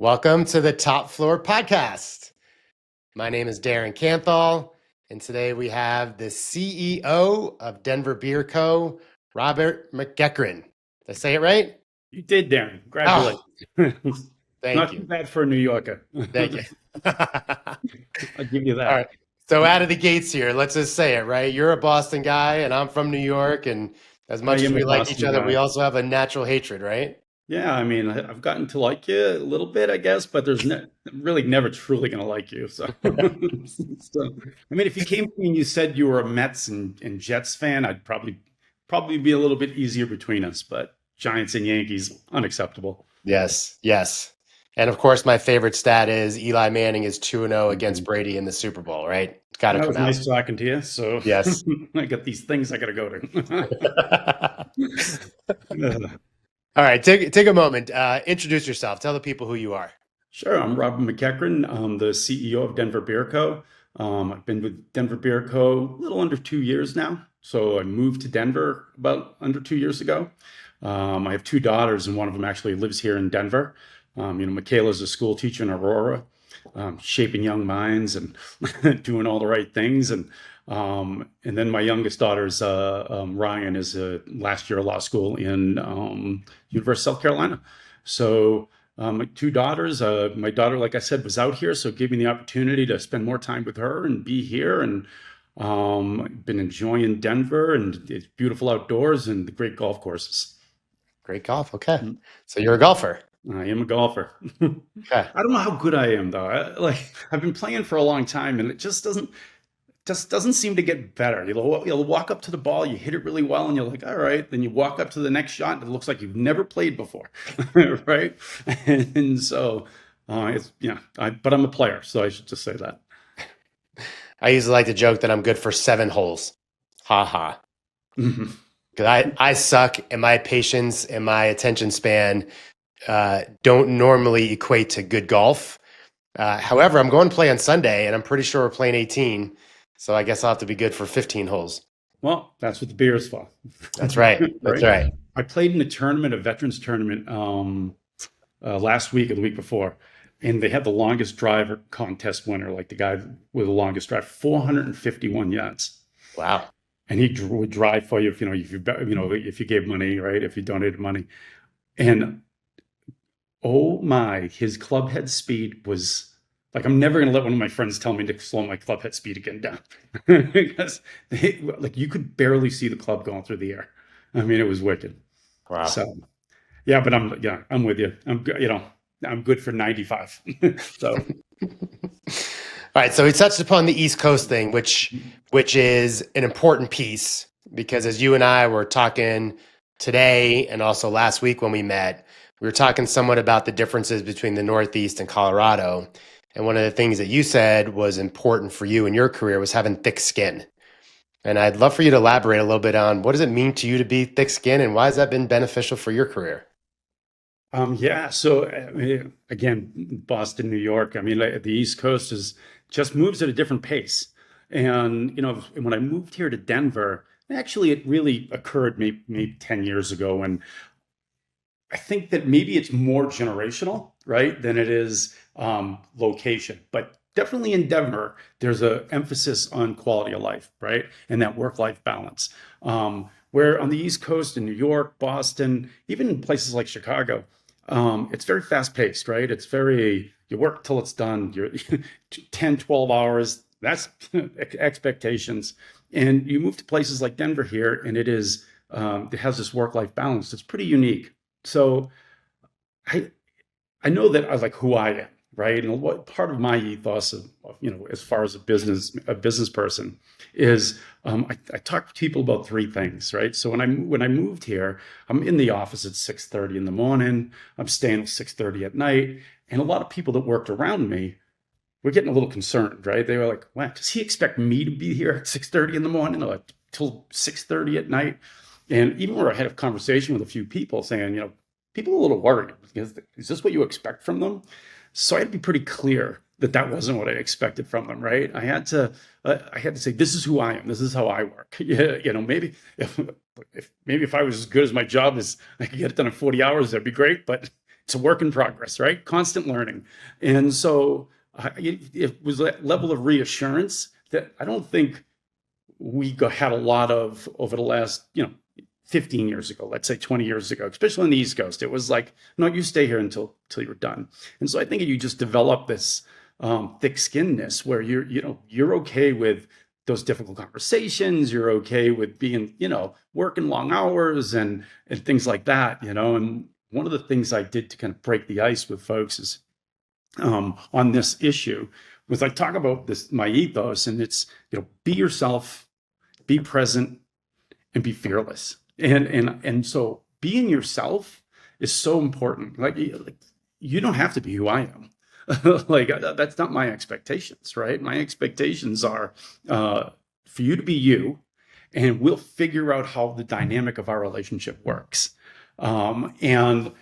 Welcome to the Top Floor Podcast. My name is Darren Kanthal, and today we have the CEO of Denver Beer Co., Robert MacEachern. Did I say it right? You did, Darren. Oh, Congratulations. thank Not too you. bad for a New Yorker. Thank you. All I'll give you right. that. So out of the gates here, let's just say it, right? You're a Boston guy, and I'm from New York, and as I much as am a we like each Boston other, we guy. also have a natural hatred, right? Yeah, I mean, I've gotten to like you a little bit, I guess, but I'm really never truly going to like you. So, I mean, if you came to me and you said you were a Mets and Jets fan, I'd probably be a little bit easier between us. But Giants and Yankees, unacceptable. Yes, yes. And of course, my favorite stat is Eli Manning is 2-0 against Mhm. Brady in the Super Bowl, right? It's got to That come was out. nice talking to you. So Yes. I got these things I got to go to. All right, take a moment. Introduce yourself. Tell the people who you are. Sure, I'm Robert MacEachern. I'm the CEO of Denver Beer Co. I've been with Denver Beer Co. a little under 2 years now. So I moved to Denver about under 2 years ago. I have two daughters, and one of them actually lives here in Denver. Michaela's a school teacher in Aurora, shaping young minds and doing all the right things. And then my youngest daughter's Ryan is last year of law school in University of South Carolina. So my two daughters, my daughter, like I said, was out here, so it gave me the opportunity to spend more time with her and be here. And I've been enjoying Denver and it's beautiful outdoors and the great golf courses. Great golf. Okay. Mm, So you're a golfer. I am a golfer. Okay. I don't know how good I am though. I've been playing for a long time and it just doesn't seem to get better. You'll walk up to the ball, you hit it really well, and you're like, all right. Then you walk up to the next shot, and it looks like you've never played before, right? And so, but I'm a player, so I should just say that. I usually like to joke that I'm good for 7 holes. Ha ha. Mhm. Because I suck, and my patience and my attention span don't normally equate to good golf. However, I'm going to play on Sunday, and I'm pretty sure we're playing 18. So I guess I'll have to be good for 15 holes. Well, that's what the beer is for, That's right. That's right? right. I played in a tournament, a veterans tournament, last week or the week before, and they had the longest driver contest winner, like the guy with the longest drive, 451 yards. Wow. And he would drive for you if if you gave money, right? If you donated money, and oh my, his club head speed was like I'm never gonna let one of my friends tell me to slow my club head speed again down because like you could barely see the club going through the air. I mean, it was wicked. Wow. So yeah, but I'm with you. I'm good for 95. So All right, so we touched upon the East Coast thing, which is an important piece because as you and I were talking today and also last week when we met, we were talking somewhat about the differences between the Northeast and Colorado. And one of the things that you said was important for you in your career was having thick skin. And I'd love for you to elaborate a little bit on what does it mean to you to be thick skin and why has that been beneficial for your career? yeah, so again, Boston, New York. I mean, like, the East Coast is just moves at a different pace. And when I moved here to Denver, actually, it really occurred maybe 10 years ago, and I think that maybe it's more generational, right, than it is location. But definitely in Denver, there's a emphasis on quality of life, right, and that work-life balance. Where on the East Coast in New York, Boston, even in places like Chicago, it's very fast-paced, right? It's very you work till it's done. You're 10, 12 hours. That's expectations. And you move to places like Denver here, and it has this work-life balance. It's pretty unique. So I I know that I like who I am, right? And what part of my ethos as far as a business person is I talk to people about three things, right? So when I moved here, I'm in the office at 6:30 in the morning. I'm staying at 6:30 at night, and a lot of people that worked around me were getting a little concerned, right? They were like, "Wow, does he expect me to be here at 6:30 in the morning, or like till 6:30 at night?" And even where I had a conversation with a few people saying, people are a little worried because is this what you expect from them? So I had to be pretty clear that that wasn't what I expected from them, right? I had to say, this is who I am. This is how I work. Yeah, maybe if I was as good as my job as I could get it done in 40 hours, that'd be great. But it's a work in progress, right? Constant learning. And so it was that level of reassurance that I don't think had a lot of over the last, 15 years ago, let's say 20 years ago, especially on the East Coast. It was like, no, you stay here until you're done. And so I think you just develop this thick-skinnedness where you're okay with those difficult conversations. You're okay with being, working long hours and things like that, And one of the things I did to kind of break the ice with folks is on this issue was I talk about this, my ethos, and it's, be yourself, be present, and be fearless. And so being yourself is so important. Like you don't have to be who I am. Like that's not my expectations, right? My expectations are for you to be you, and we'll figure out how the dynamic of our relationship works. And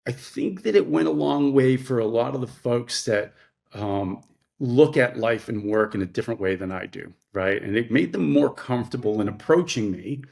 I think that it went a long way for a lot of the folks that look at life and work in a different way than I do, right? And it made them more comfortable in approaching me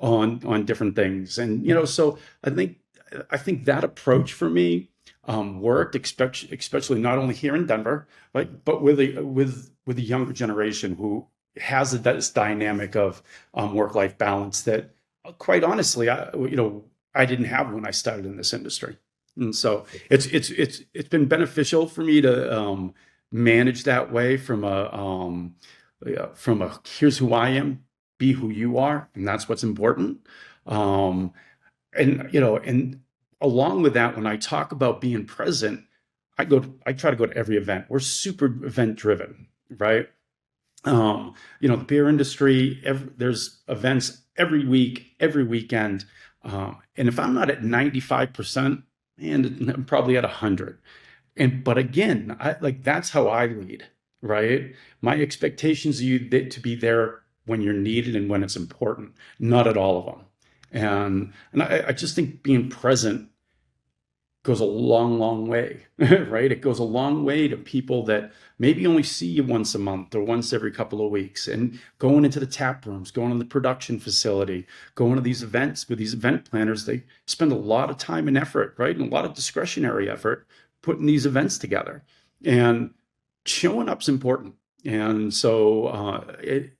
on different things. And so I think that approach for me worked, especially not only here in Denver, but with the younger generation who has this dynamic of work-life balance that, quite honestly, I didn't have when I started in this industry. And so it's been beneficial for me to manage that way from a here's who I am, be who you are, and that's what's important. And along with that, when I talk about being present, I try to go to every event. We're super event driven, right? The beer industry, there's events every week, every weekend. And if I'm not at 95%, and I'm probably at 100. But again, that's how I lead, right? My expectations are you to be there when you're needed and when it's important, not at all of them. And I just think being present goes a long, long way, right? It goes a long way to people that maybe only see you once a month or once every couple of weeks, and going into the tap rooms, going to the production facility, going to these events with these event planners. They spend a lot of time and effort, right? And a lot of discretionary effort putting these events together, and showing up's important. And so I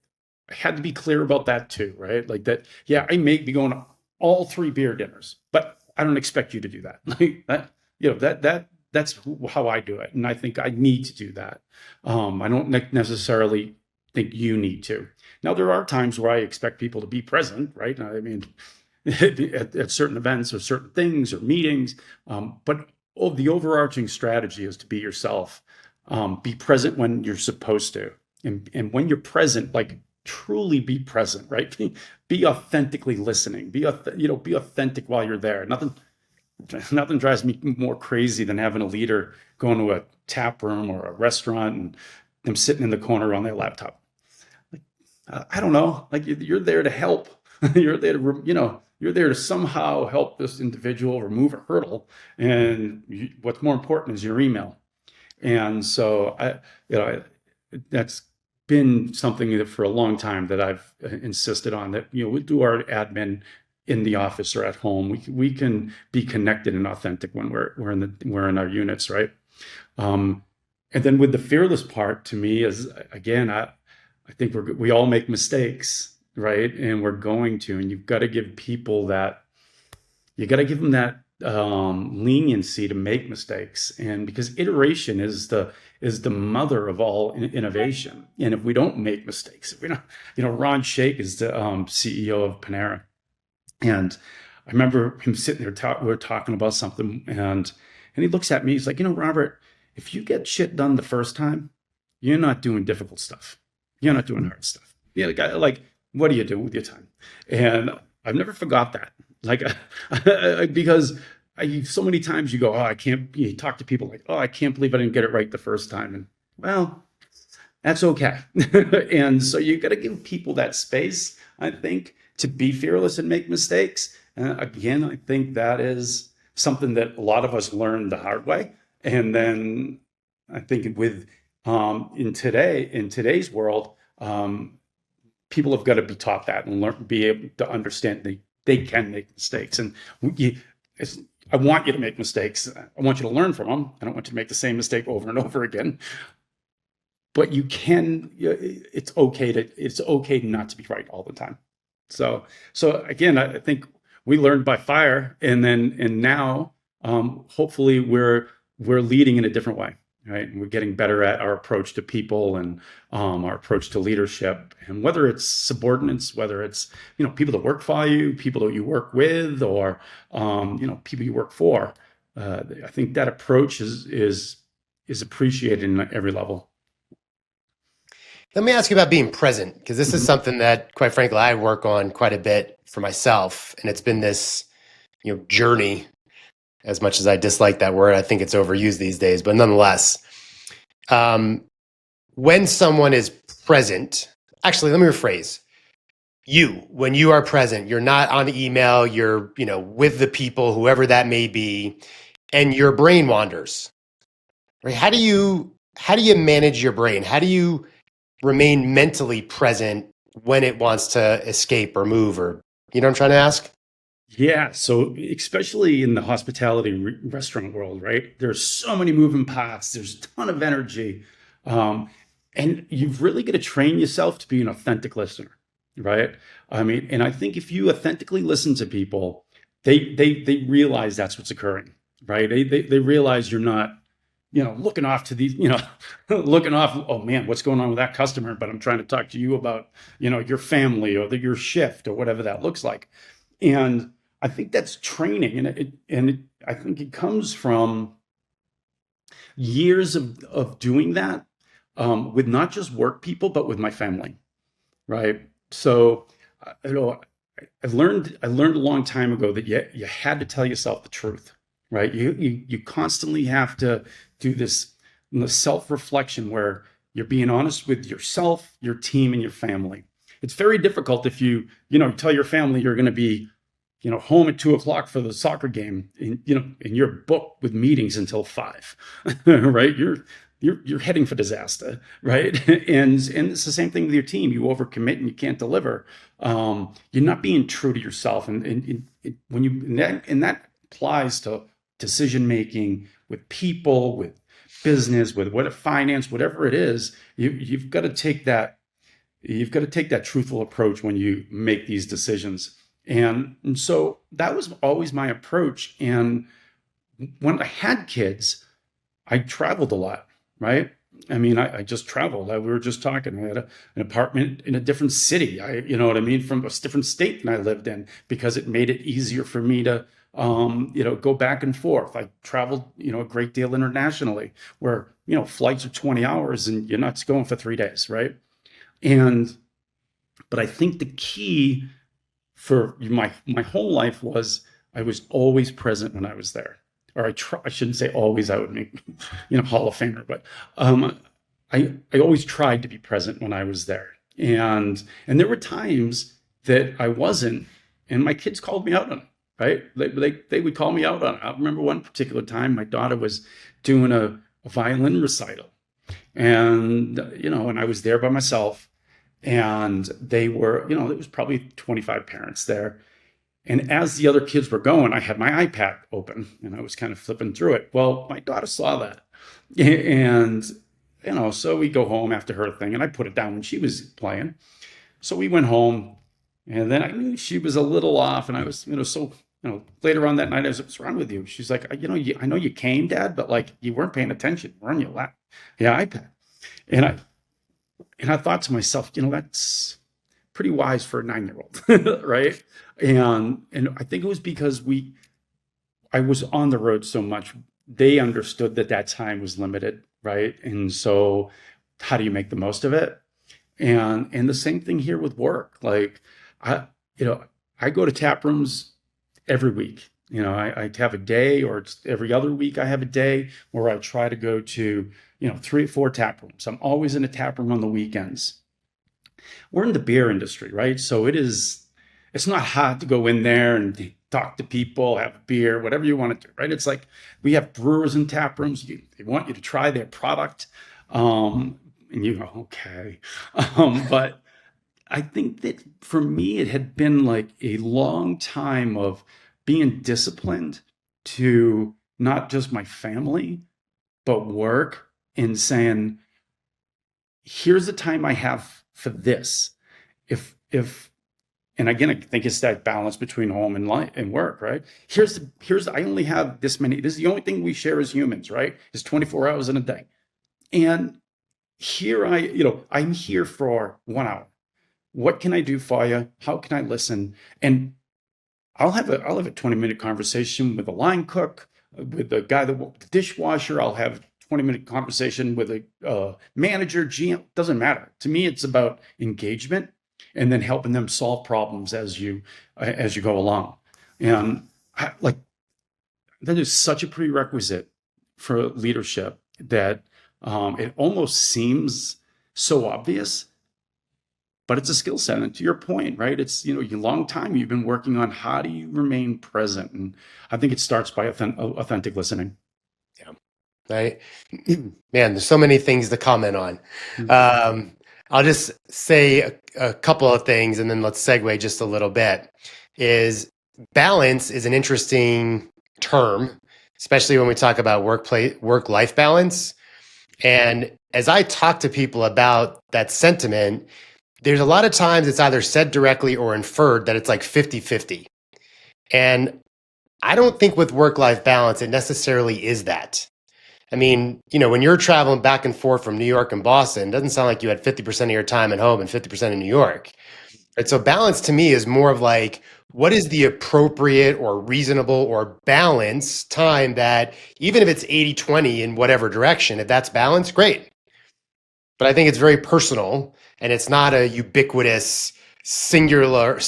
had to be clear about that too, right? Like that, yeah, I may be going to all 3 beer dinners, but I don't expect you to do that. Like that, that's how I do it. And I think I need to do that. I don't necessarily think you need to. Now, there are times where I expect people to be present, right? I mean, at certain events or certain things or meetings. But the overarching strategy is to be yourself. Be present when you're supposed to. And when you're present, like, truly be present, right? Be authentically listening. Be authentic while you're there. Nothing drives me more crazy than having a leader going to a tap room or a restaurant and them sitting in the corner on their laptop. Like, I don't know. Like, you're there to help. You're there to somehow help this individual remove a hurdle. And what's more important is your email. And so that's been something that for a long time that I've insisted on, that we do our admin in the office or at home. We can be connected and authentic when we're in our units, right? And then with the fearless part, to me, is, again, I think we all make mistakes, right? And we're going to, and you've got to give people that. You got to give them that leniency to make mistakes, and because iteration is the mother of all innovation. And if we don't make mistakes, if we don't, Ron Shake is the CEO of Panera, and I remember him sitting there. We were talking about something, and he looks at me. He's like, Robert, if you get shit done the first time, you're not doing difficult stuff. You're not doing hard stuff. Yeah, like, what do you do with your time? And I've never forgot that. Like, because so many times you go, oh, I can't. You talk to people like, oh, I can't believe I didn't get it right the first time. And, well, that's okay. And so you got to give people that space, I think, to be fearless and make mistakes. Again, I think that is something that a lot of us learned the hard way. And then I think in today's world, people have got to be taught that and be able to understand they can make mistakes. And I want you to make mistakes. I want you to learn from them. I don't want you to make the same mistake over and over again. But you can. It's okay to. It's okay not to be right all the time. So again, I think we learned by fire, and now hopefully we're leading in a different way, right? And we're getting better at our approach to people and our approach to leadership, and whether it's subordinates, whether it's people that work for you, people that you work with, or people you work for. I think that approach is appreciated in every level. Let me ask you about being present, because this is something that, quite frankly, I work on quite a bit for myself, and it's been this, journey. As much as I dislike that word, I think it's overused these days. But nonetheless, when someone is present, actually, let me rephrase. When you are present, you're not on email. You're, with the people, whoever that may be, and your brain wanders. Right? How do you manage your brain? How do you remain mentally present when it wants to escape or move, or you know what I'm trying to ask? Yeah, so especially in the hospitality restaurant world, right? There's so many moving parts. There's a ton of energy, and you've really got to train yourself to be an authentic listener, right? I mean, and I think if you authentically listen to people, they realize that's what's occurring, right? They realize you're not looking off to these, looking off, oh man, what's going on with that customer? But I'm trying to talk to you about, your family or your shift or whatever that looks like. And I think that's training. I think it comes from years of doing that with not just work people, but with my family. Right. So, I learned a long time ago that you had to tell yourself the truth, right? You constantly have to do this self-reflection where you're being honest with yourself, your team, and your family. It's very difficult if you tell your family you're going to be, home at 2:00 for the soccer game, and you're booked with meetings until 5, right? You're heading for disaster, right? And it's the same thing with your team. You overcommit and you can't deliver. You're not being true to yourself, and when you and that applies to decision making with people, with business, with finance, whatever it is. You've got to take that. You've got to take that truthful approach when you make these decisions. And so that was always my approach. And when I had kids, I traveled a lot, right? I mean, I just traveled. We were just talking. I had an apartment in a different city. You know what I mean, from a different state than I lived in, because it made it easier for me to, go back and forth. I traveled, a great deal internationally, where flights are 20 hours and you're not going for 3 days, right? But I think the key for my whole life was I was always present when I was there. Or I shouldn't say always. I would make, Hall of Famer, but I always tried to be present when I was there. And there were times that I wasn't, and my kids called me out on it, right? They would call me out on it. I remember one particular time my daughter was doing a violin recital, and and I was there by myself, and they were, there was probably 25 parents there. And as the other kids were going, I had my iPad open and I was kind of flipping through it. Well, my daughter saw that. And, so we go home after her thing, and I put it down when she was playing. So we went home, and then I knew she was a little off, and I was, so, later on that night, I was, what's wrong with you? She's like, I know you came, Dad, but like you weren't paying attention. We're on your lap. Yeah, iPad. And I thought to myself, that's pretty wise for a 9-year-old, right? And I think it was because I was on the road so much. They understood that time was limited, right? And so, how do you make the most of it? And the same thing here with work. Like, I go to tap rooms every week. I have a day, or it's every other week I have a day where I try to go to 3 or 4 tap rooms. I'm always in a tap room on the weekends. We're in the beer industry, right? So it's not hard to go in there and talk to people, have a beer, whatever you want to do, right? It's like we have brewers in tap rooms. They want you to try their product. And you go, okay. But I think that for me, it had been like a long time of being disciplined to not just my family, but work, and saying, here's the time I have for this. If and again, I think it's that balance between home and life and work, right? I only have this many. This is the only thing we share as humans, right? Is 24 hours in a day. And here I'm here for 1 hour. What can I do for you? How can I listen? And I'll have a 20-minute conversation with a line cook, with the guy that the dishwasher. I'll have 20-minute conversation with a manager, GM. Doesn't matter. To me, it's about engagement and then helping them solve problems as you go along. And that is such a prerequisite for leadership that it almost seems so obvious, but it's a skill set. And to your point, right? It's, a long time you've been working on how do you remain present. And I think it starts by authentic listening. Yeah. Right. Man, there's so many things to comment on. I'll just say a couple of things and then let's segue just a little bit. Balance is an interesting term, especially when we talk about work-life balance. And as I talk to people about that sentiment, there's a lot of times it's either said directly or inferred that it's like 50-50. And I don't think with work-life balance, it necessarily is that. I mean, when you're traveling back and forth from New York and Boston, it doesn't sound like you had 50% of your time at home and 50% in New York. And so balance to me is more of like, what is the appropriate or reasonable or balanced time that even if it's 80-20 in whatever direction, if that's balanced, great. But I think it's very personal and it's not a ubiquitous, singular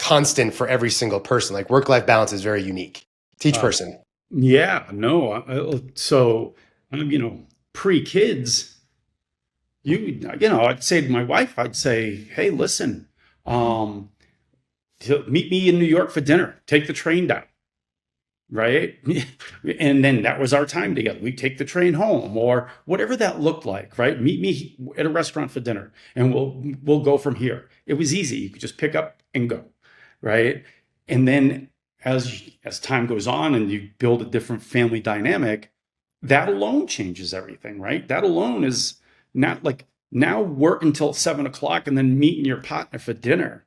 constant for every single person. Like work-life balance is very unique to each person. Yeah, no. So, pre-kids, I'd say to my wife, I'd say, hey, listen, meet me in New York for dinner. Take the train down, right? And then that was our time together. We'd take the train home or whatever that looked like, right? Meet me at a restaurant for dinner and we'll go from here. It was easy. You could just pick up and go, right? And then as time goes on and you build a different family dynamic, that alone changes everything, right? That alone is not like now work until 7 o'clock and then meeting your partner for dinner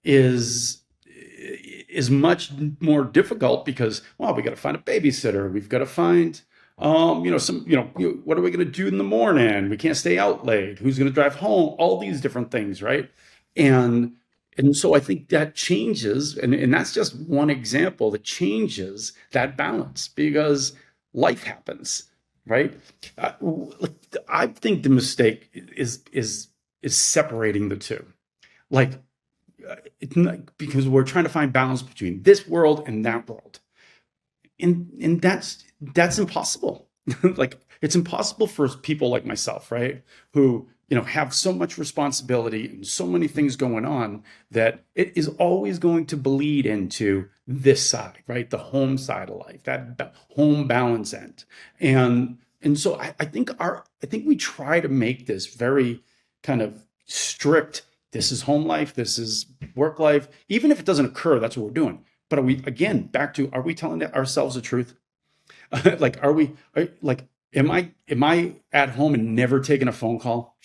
is much more difficult because, well, we got to find a babysitter. We've got to find, what are we going to do in the morning? We can't stay out late. Who's going to drive home? All these different things, right? And so I think that changes, and that's just one example that changes that balance because life happens, right? I think the mistake is separating the two, because we're trying to find balance between this world and that world, and that's impossible. It's impossible for people like myself, right? Who have so much responsibility and so many things going on that it is always going to bleed into this side, right? The home side of life, that home balance end. And so I think we try to make this very kind of strict. This is home life. This is work life. Even if it doesn't occur, that's what we're doing. But are we telling ourselves the truth? Am I at home and never taking a phone call?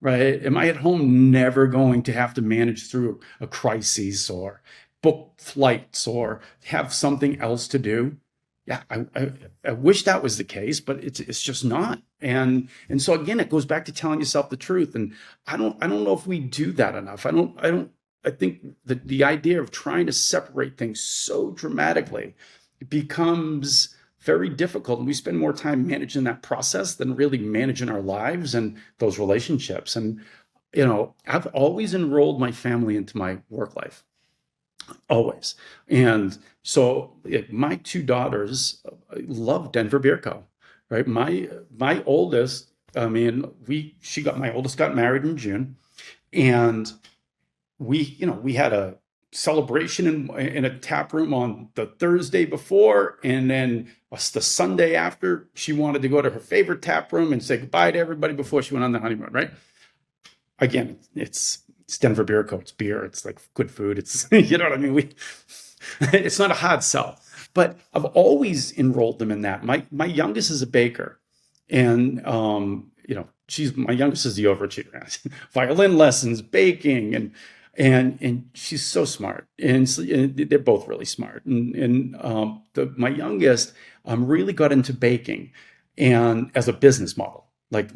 Right? Am I at home never going to have to manage through a crisis or book flights or have something else to do? Yeah, I wish that was the case, but it's just not. And so again, it goes back to telling yourself the truth. And I don't know if we do that enough. I think that the idea of trying to separate things so dramatically becomes very difficult. And we spend more time managing that process than really managing our lives and those relationships. And, I've always enrolled my family into my work life. Always. And so my two daughters love Denver Beer Co. Right? My oldest, my oldest got married in June, and we had a celebration in a tap room on the Thursday before, and then the Sunday after, she wanted to go to her favorite tap room and say goodbye to everybody before she went on the honeymoon, right? Again, it's it's Denver Beer Co. It's beer. It's like good food. It's you know what I mean. It's not a hard sell, but I've always enrolled them in that. My youngest is a baker, and she's my youngest is the overachiever. Violin lessons, baking, and she's so smart, and they're both really smart. And my youngest really got into baking, and as a business model, like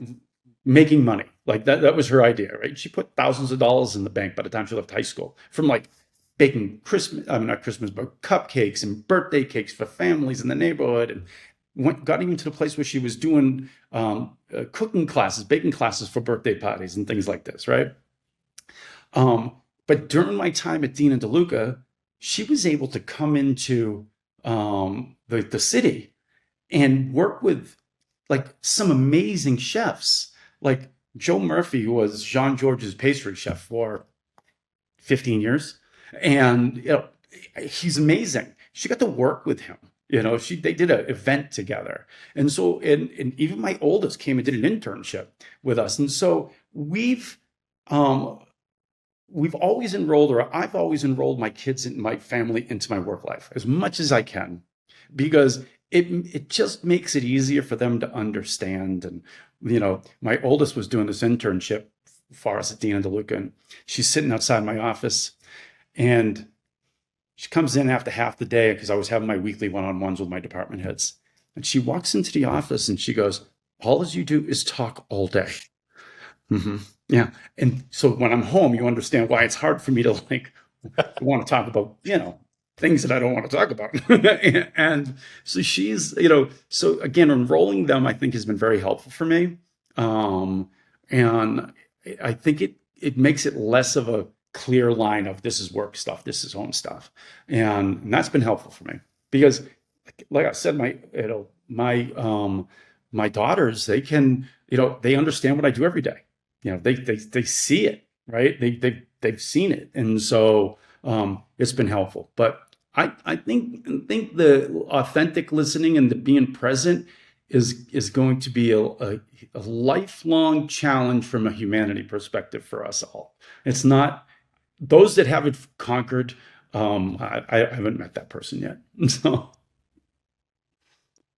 making money, like that was her idea, right? She put thousands of dollars in the bank by the time she left high school from like baking Christmas, I mean not Christmas, but cupcakes and birthday cakes for families in the neighborhood, and got even to the place where she was doing cooking classes, baking classes for birthday parties and things like this, right? But during my time at Dean and DeLuca, she was able to come into the city and work with like some amazing chefs. Like Joe Murphy was Jean George's pastry chef for 15 years. And he's amazing. She got to work with him. They did an event together. And so, and even my oldest came and did an internship with us. And so we've always enrolled, or I've always enrolled my kids and my family into my work life as much as I can, because it just makes it easier for them to understand. And, my oldest was doing this internship for us at Dean and DeLuca, and she's sitting outside my office, and she comes in after half the day because I was having my weekly one-on-ones with my department heads. And she walks into the office and she goes, "All you do is talk all day." Mm-hmm. Yeah. And so when I'm home, you understand why it's hard for me to want to talk about, things that I don't want to talk about. And so she's, so again, enrolling them, I think has been very helpful for me. And I think it makes it less of a clear line of this is work stuff, this is home stuff. And that's been helpful for me because like I said, my daughters, they can, they understand what I do every day. They see it, right? They've seen it. And so it's been helpful. But I think the authentic listening and the being present is going to be a lifelong challenge from a humanity perspective for us all. It's not those that have it conquered. I haven't met that person yet. So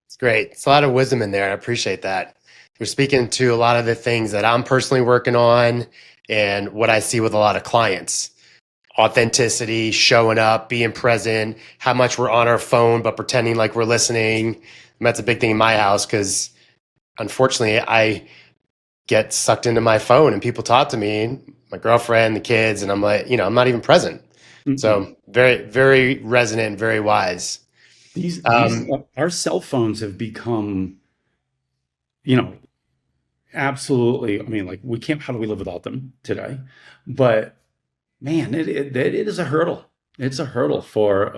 It's great. It's a lot of wisdom in there. I appreciate that. You're speaking to a lot of the things that I'm personally working on and what I see with a lot of clients. Authenticity, showing up, being present, how much we're on our phone but pretending like we're listening. And that's a big thing in my house because unfortunately I get sucked into my phone and people talk to me, my girlfriend, the kids, and I'm like, I'm not even present. Mm-hmm. So very, very resonant and very wise. These our cell phones have become, absolutely. I mean, like how do we live without them today? But man, it is a hurdle. It's a hurdle for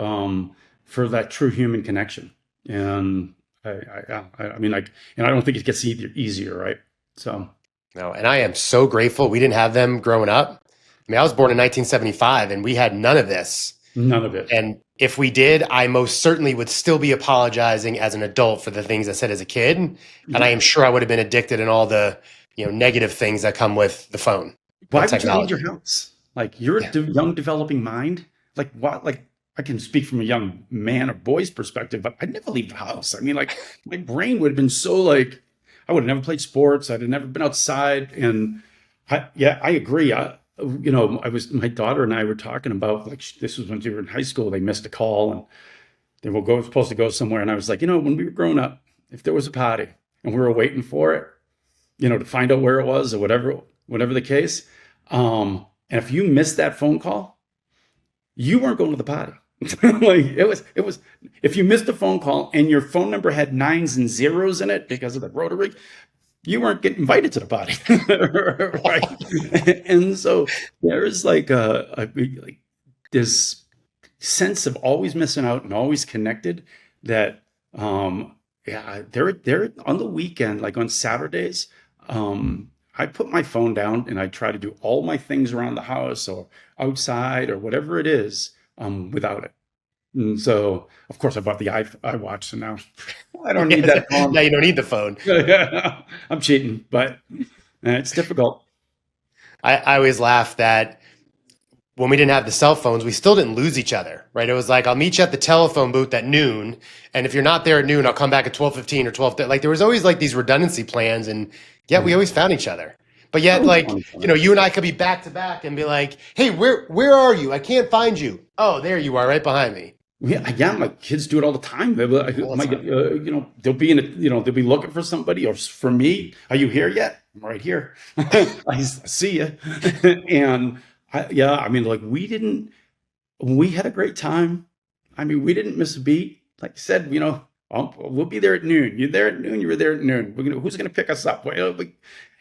that true human connection. And I mean, and I don't think it gets easier, right? So. No, and I am so grateful we didn't have them growing up. I mean, I was born in 1975 and we had none of this. None of it. And if we did, I most certainly would still be apologizing as an adult for the things I said as a kid. Mm-hmm. And I am sure I would have been addicted in all the, negative things that come with the phone. Why would you leave your house? Like you're a young developing mind. Like what? Like I can speak from a young man or boy's perspective, but I'd never leave the house. I mean, like my brain would have been so like, I would have never played sports. I'd have never been outside. And I agree. My daughter and I were talking about this was when we were in high school. They missed a call and they were supposed to go somewhere. And I was like, when we were growing up, if there was a party and we were waiting for it, to find out where it was or whatever the case. And if you missed that phone call, you weren't going to the party. Like it was, if you missed a phone call and your phone number had 9s and 0s in it because of the rotary, you weren't getting invited to the party. Right. And so there is like this sense of always missing out and always connected that, they're on the weekend, like on Saturdays, I put my phone down and I try to do all my things around the house or outside or whatever it is, without it. And so, of course, I bought the iWatch, so now I don't need that phone. Now you don't need the phone. I'm cheating, but it's difficult. I always laugh that when we didn't have the cell phones, we still didn't lose each other, right? It was like, I'll meet you at the telephone booth at noon. And if you're not there at noon, I'll come back at 12:15 or 12. Like there was always like these redundancy plans, and yet we always found each other. But yet, Always like, found each you other. know, you and I could be back to back and be like, hey, where are you? I can't find you. Oh, there you are, right behind me. Yeah, my kids do it all the time. All the time. They'll be they'll be looking for somebody, or for me, are you here yet? I'm right here. I see you. And I mean, like we had a great time. I mean, we didn't miss a beat. Like I said, we'll be there at noon. You're there at noon. You were there at noon. Who's going to pick us up?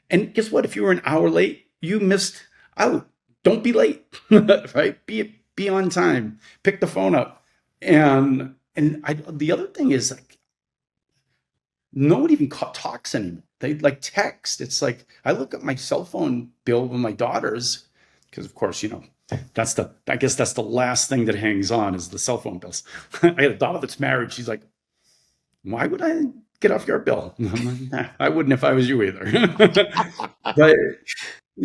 And guess what? If you were an hour late, you missed out. Don't be late, right? Be on time. Pick the phone up. And the other thing is, like, no one even talks anymore. They like text. It's like I look at my cell phone bill with my daughters, because of course, I guess that's the last thing that hangs on is the cell phone bills. I had a daughter that's married. She's like, why would I get off your bill? I'm like, nah, I wouldn't if I was you either. But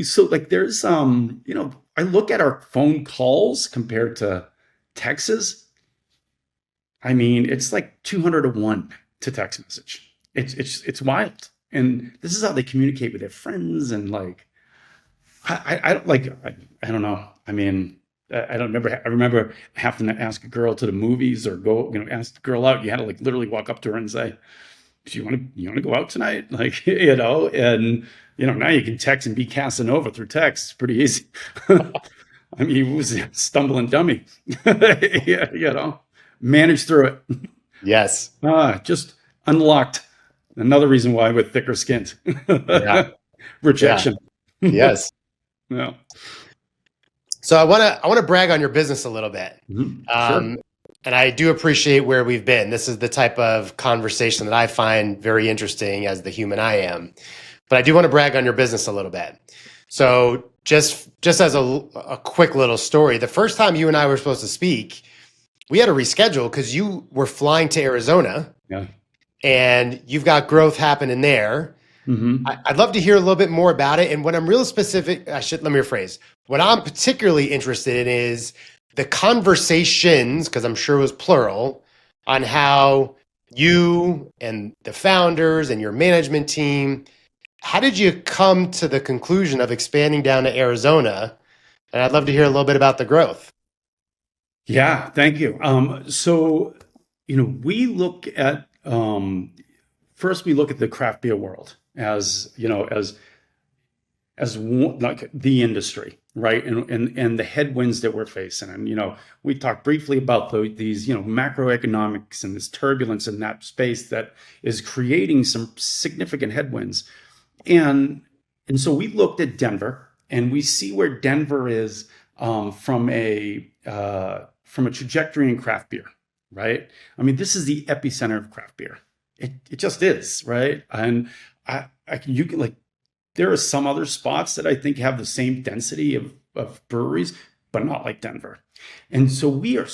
so like there's I look at our phone calls compared to texts. I mean, it's like 200 to 1 to text message. It's wild. And this is how they communicate with their friends. And like, I don't know. I mean, I don't remember. I remember having to ask a girl to the movies or go, ask the girl out. You had to like literally walk up to her and say, "Do you want to go out tonight?" Like, and now you can text and be Casanova through text. It's pretty easy. I mean, he was a stumbling dummy. Yeah, managed through it. Yes. Just unlocked. Another reason why we're thicker skinned. Yeah. Rejection. Yeah. Yes. Yeah. So I want to brag on your business a little bit. Mm-hmm. Sure. And I do appreciate where we've been. This is the type of conversation that I find very interesting as the human I am. But I do want to brag on your business a little bit. So just as a quick little story, the first time you and I were supposed to speak, we had to reschedule because you were flying to Arizona. Yeah. And you've got growth happening there. Mm-hmm. I'd love to hear a little bit more about it. And what I'm real specific, let me rephrase. What I'm particularly interested in is the conversations, because I'm sure it was plural, on how you and the founders and your management team, how did you come to the conclusion of expanding down to Arizona? And I'd love to hear a little bit about the growth. Yeah, thank you. So, we look at, first we look at the craft beer world as one, like the industry, right? And the headwinds that we're facing. And, we talked briefly about these, macroeconomics and this turbulence in that space that is creating some significant headwinds. And so we looked at Denver, and we see where Denver is from a trajectory in craft beer, right? I mean, this is the epicenter of craft beer. It just is, right? And you can, like, there are some other spots that I think have the same density of breweries, but not like Denver. And so we are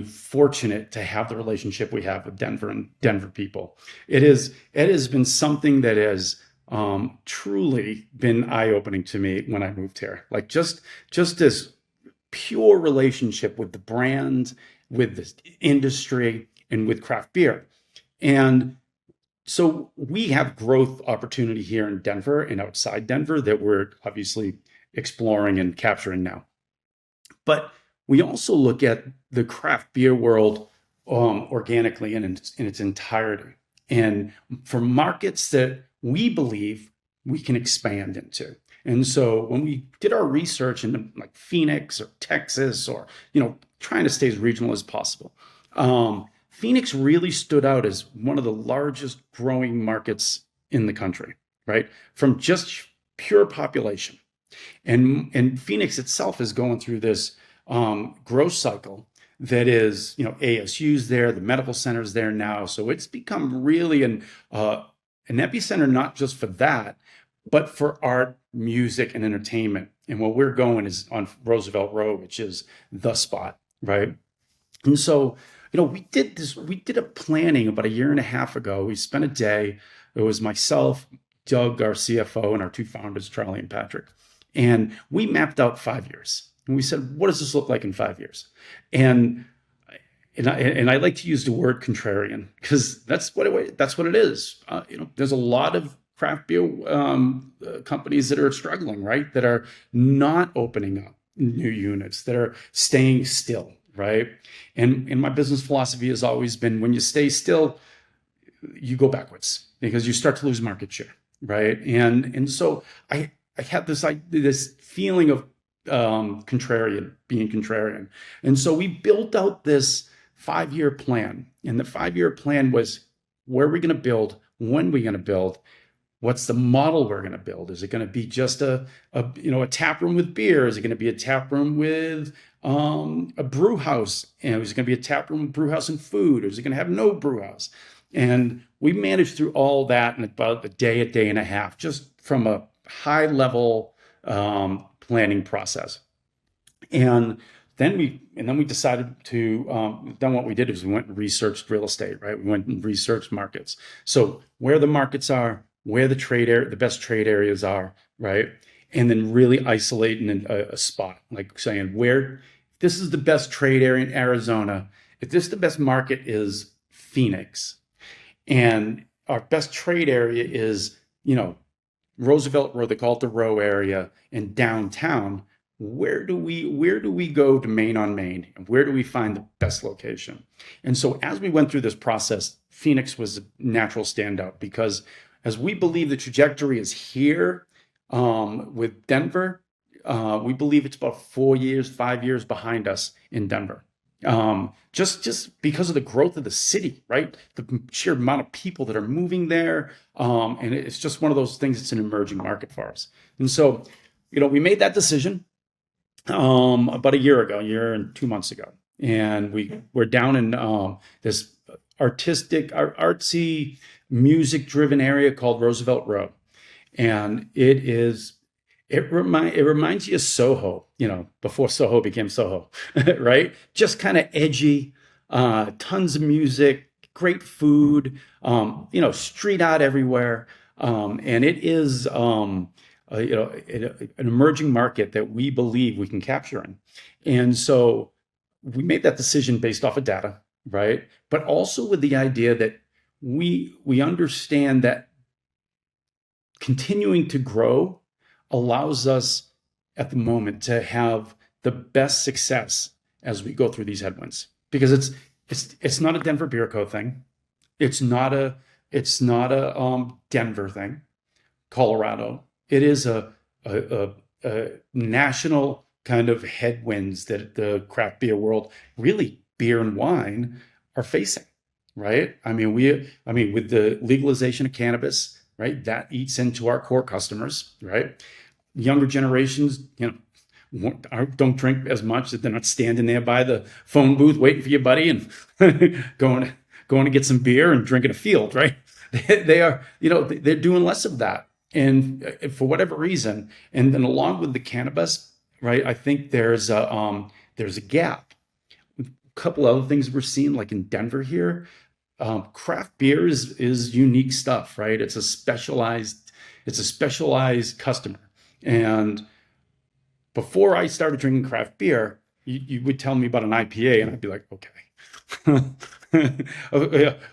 fortunate to have the relationship we have with Denver and Denver people. It has been something that has truly been eye-opening to me when I moved here. Like just this pure relationship with the brand, with the industry, and with craft beer. And so we have growth opportunity here in Denver and outside Denver that we're obviously exploring and capturing now. But we also look at the craft beer world organically in its entirety, and for markets that we believe we can expand into. And so when we did our research into like Phoenix or Texas, or trying to stay as regional as possible, Phoenix really stood out as one of the largest growing markets in the country, right? From just pure population. And Phoenix itself is going through this growth cycle that is, ASU's there, the medical center's there now. So it's become really an epicenter, not just for that, but for art, music, and entertainment. And where we're going is on Roosevelt Road, which is the spot, right? And so, we did a planning about a year and a half ago. We spent a day. It was myself, Doug, our CFO, and our two founders, Charlie and Patrick. And we mapped out 5 years. And we said, what does this look like in 5 years? And I like to use the word contrarian because that's what it is. There's a lot of craft beer companies that are struggling, right? That are not opening up new units, that are staying still, right? And my business philosophy has always been, when you stay still, you go backwards because you start to lose market share, right? And so I had this feeling of being contrarian, and so we built out this 5-year plan, and the 5-year plan was, where are we going to build, when are we going to build, what's the model we're going to build? Is it going to be just a tap room with beer? Is it going to be a tap room with a brew house? And is it going to be a tap room with brew house and food? Or is it going to have no brew house? And we managed through all that in about a day and a half, just from a high level planning process. And then we decided to, then what we did is we went and researched real estate, right? We went and researched markets. So where the markets are, where the best trade areas are, right? And then really isolating a spot, like saying, where this is the best trade area in Arizona. If this the best market is Phoenix, and our best trade area is, Roosevelt Road, they call it the Row area, in downtown. Where do we go to Main on Main, and where do we find the best location? And so as we went through this process, Phoenix was a natural standout because, as we believe the trajectory is here with Denver, we believe it's about 5 years behind us in Denver. Just because of the growth of the city, right? The sheer amount of people that are moving there. And it's just one of those things. It's an emerging market for us. And so, we made that decision about a year and 2 months ago. And we're down in this artsy, music-driven area called Roosevelt Row. And it reminds you of Soho, before Soho became Soho, right? Just kind of edgy, tons of music, great food, street art everywhere. And it is, an emerging market that we believe we can capture in. And so we made that decision based off of data, right? But also with the idea that we understand that continuing to grow allows us at the moment to have the best success as we go through these headwinds, because it's not a Denver Beer Co. thing. It's not a Denver thing, Colorado. It is a national kind of headwinds that the craft beer world, really beer and wine, are facing, right? I mean, with the legalization of cannabis, right, that eats into our core customers, right? Younger generations, don't drink as much, that they're not standing there by the phone booth waiting for your buddy and going to get some beer and drinking a field, right? They are, they're doing less of that, and for whatever reason. And then along with the cannabis, right, I think there's a gap. A couple other things we're seeing, like in Denver here, craft beer is unique stuff, right? It's a specialized customer. And before I started drinking craft beer, you would tell me about an IPA, and I'd be like, okay.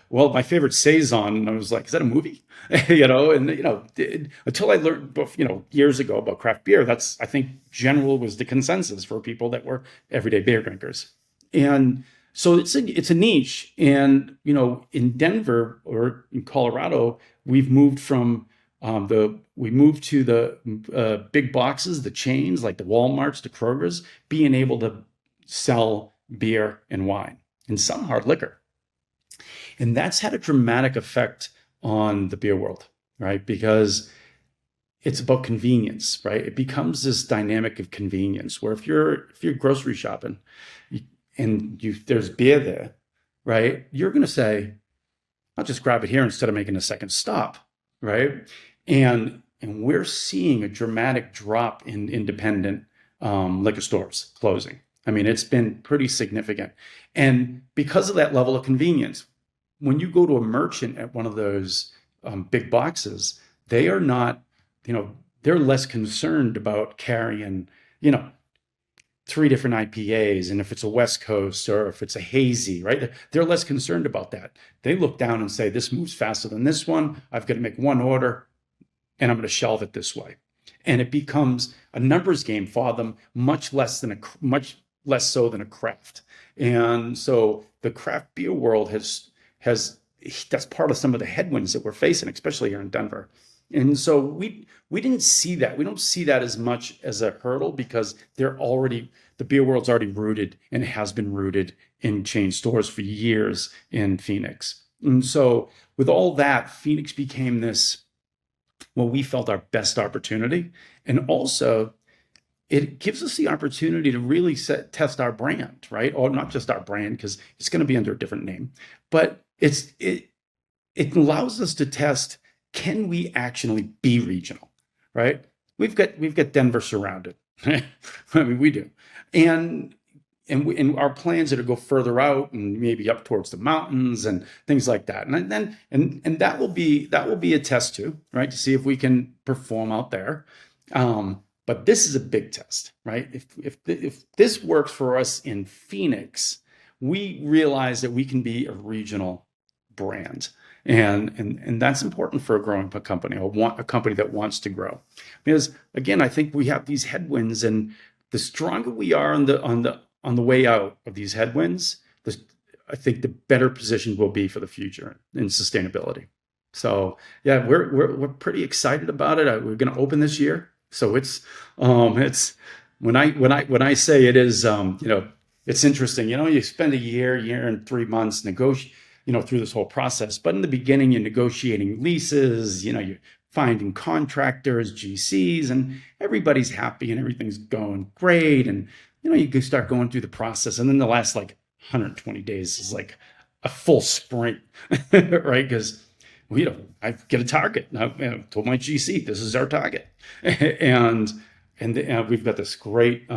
Well, my favorite Saison, and I was like, is that a movie? And until I learned, years ago about craft beer, that's, I think, general was the consensus for people that were everyday beer drinkers. And so it's a niche. And in Denver or in Colorado, we've moved from to the big boxes, the chains like the Walmarts, the Krogers, being able to sell beer and wine and some hard liquor. And that's had a dramatic effect on the beer world, right? Because it's about convenience, right? It becomes this dynamic of convenience where if you're grocery shopping and there's beer there, right? You're going to say, I'll just grab it here instead of making a second stop, right? And we're seeing a dramatic drop in independent liquor stores closing. I mean, it's been pretty significant. And because of that level of convenience, when you go to a merchant at one of those big boxes, they are not, they're less concerned about carrying, you know, three different IPAs, and if it's a West Coast or if it's a hazy, right? They're less concerned about that. They look down and say, this moves faster than this one. I've got to make one order and I'm going to shelve it this way. And it becomes a numbers game for them, much less so than a craft. And so the craft beer world has that's part of some of the headwinds that we're facing, especially here in Denver. And so we didn't see that. We don't see that as much as a hurdle because the beer world's already rooted, and it has been rooted in chain stores for years in Phoenix. And so with all that, Phoenix became this, what we felt our best opportunity. And also it gives us the opportunity to really test our brand, right? Or not just our brand, because it's going to be under a different name, but it allows us to test, can we actually be regional, right? We've got Denver surrounded. I mean, we do. And our plans are to go further out and maybe up towards the mountains and things like that. And that will be a test too, right? To see if we can perform out there. But this is a big test, right? If this works for us in Phoenix, we realize that we can be a regional brand. And that's important for a growing company, or a company that wants to grow. Because again, I think we have these headwinds, and the stronger we are on the way out of these headwinds, I think the better position we'll be for the future in sustainability. So yeah, we're pretty excited about it. We're going to open this year, so it's when I say it is, it's interesting. You spend a year and 3 months negotiating, through this whole process. But in the beginning, you're negotiating leases, you're finding contractors, GCs, and everybody's happy and everything's going great. And, you can start going through the process. And then the last 120 days is like a full sprint, right? Because, I get a target. I told my GC, this is our target. and we've got this great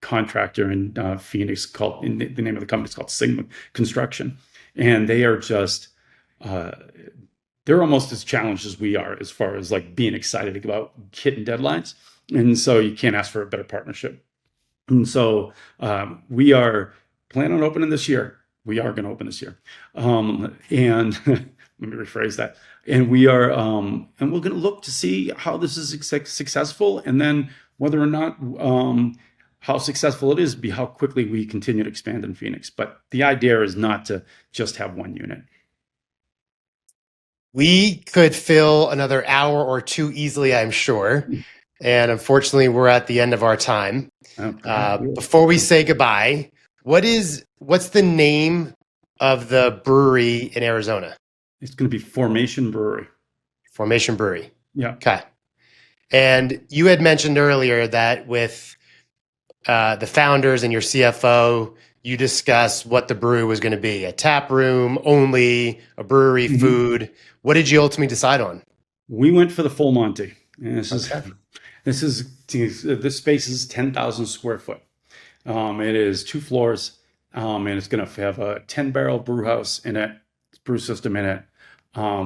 contractor in Phoenix called, the name of the company is called Sigma Construction. And they are just, they're almost as challenged as we are as far as being excited about hitting deadlines. And so you can't ask for a better partnership. And so we are planning on opening this year. We are going to open this year. And let me rephrase that. And we are, and we're going to look to see how this is successful, and then whether or not how successful it is be how quickly we continue to expand in Phoenix. But the idea is not to just have one unit. We could fill another hour or two easily, I'm sure. And unfortunately, we're at the end of our time. Before we say goodbye, what's the name of the brewery in Arizona? It's going to be Formation Brewery. Formation Brewery. Yeah. Okay. And you had mentioned earlier that with the founders and your CFO, you discussed what the brewery was going to be: a tap room only, a brewery, food. What did you ultimately decide on? We went for the full Monty. And this space is 10,000 square foot. It is 2 floors, and it's going to have a 10-barrel brew house in it, brew system in it.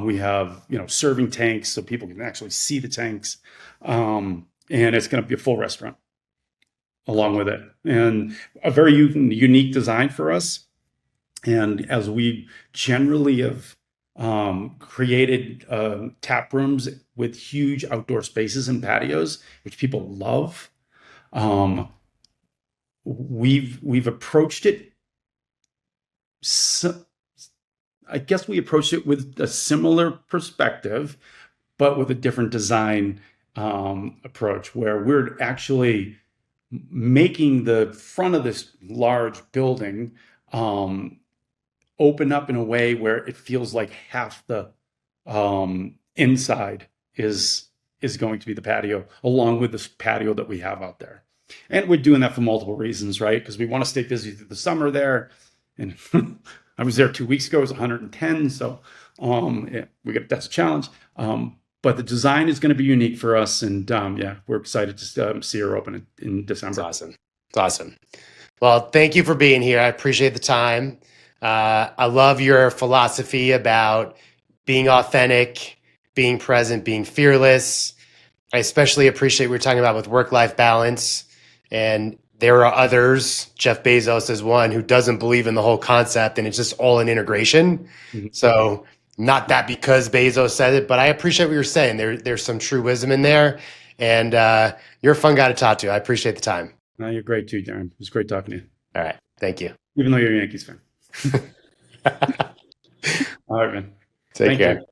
We have, serving tanks so people can actually see the tanks. And it's going to be a full restaurant along with it, and a very unique design for us. And as we generally have created tap rooms with huge outdoor spaces and patios, which people love, we've approached it. I guess we approached it with a similar perspective, but with a different design approach, where we're actually making the front of this large building open up in a way where it feels like half the inside is going to be the patio, along with this patio that we have out there. And we're doing that for multiple reasons, right? Because we want to stay busy through the summer there. And I was there 2 weeks ago, it was 110. So that's a challenge. But the design is going to be unique for us. And we're excited to see her open in December. That's awesome. It's awesome. Well, thank you for being here. I appreciate the time. I love your philosophy about being authentic, being present, being fearless. I especially appreciate what we're talking about with work-life balance. And there are others, Jeff Bezos is one, who doesn't believe in the whole concept and it's just all in integration. Mhm. So not that because Bezos said it, but I appreciate what you're saying. There's some true wisdom in there. And you're a fun guy to talk to. I appreciate the time. No, you're great too, Darren. It was great talking to you, All right. Thank you. even though you're a Yankees fan. All right, man. Take Thank care. you.